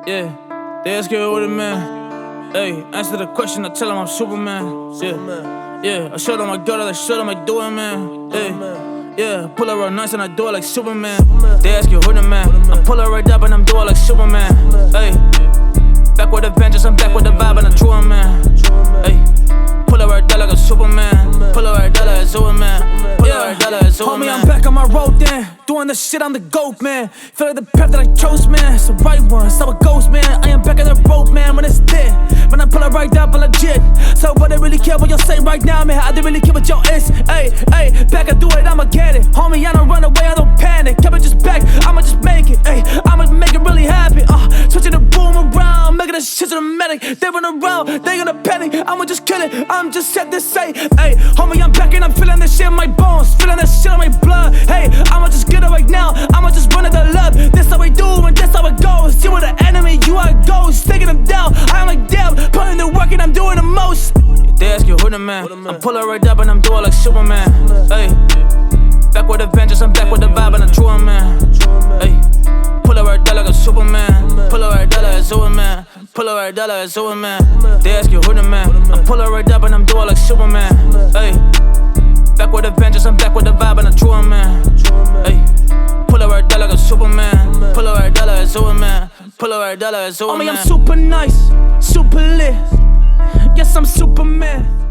Yeah, they ask you what it man. Hey, answer the question, I tell them I'm Superman. Yeah, I show them my girl, I show them I do it, man. Yeah, pull her real nice and I do it like Superman. They ask you who the man. I pull her right up and I'm doing like Superman. Hey, back with the vengeance, I'm back with the vibe and I'm true man. Hey, pull her right down like a Superman. Pull her right down like a Superman. Pull her right down like a Superman. Homie, I'm back on my road then. Doing the shit, I'm the GOAT, man. Feel like the path that I chose, man. It's the right one, stop a ghost, man. I am back on the road, man, when it's dead. When I pull it right down, but legit. So, but I really care what you say right now, man. I don't really care what your is. Hey, back, I do it, I'ma get it. Homie, I don't run away, I don't panic. Keep it just back, I'ma just make it. Hey, I'ma make it really happen. Switching the boom around, making the shit dramatic. They run around, they gonna panic. I'ma just kill it, I'm just set to say. Hey, homie, I'm back and I'm feeling this shit in my bones. Feeling this shit in my blood. Hey, I'ma just get it right now. I'ma just run to the love. This how we do and this how it goes. You are the enemy, you are a ghost. Taking them down, I'm like damn. Putting the work and I'm doing the most. They ask you who the man. I pull her right up and I'm doing like Superman. Hey, back with the vengeance, I'm back with the vibe and I'm true man. Hey, pull her right down like a Superman. Pull her right down like a Superman. Pull her right down like a Superman. They ask you who the man. I pull her right up and I'm doing like Superman. Hey, back with the vengeance, I'm back with the vibe and I'm true man. Hey, pull her right down like a Superman. Pull her right down like a Superman. Pull her right down like a Superman. Homie, I'm super nice, super lit. Yes, I'm Superman.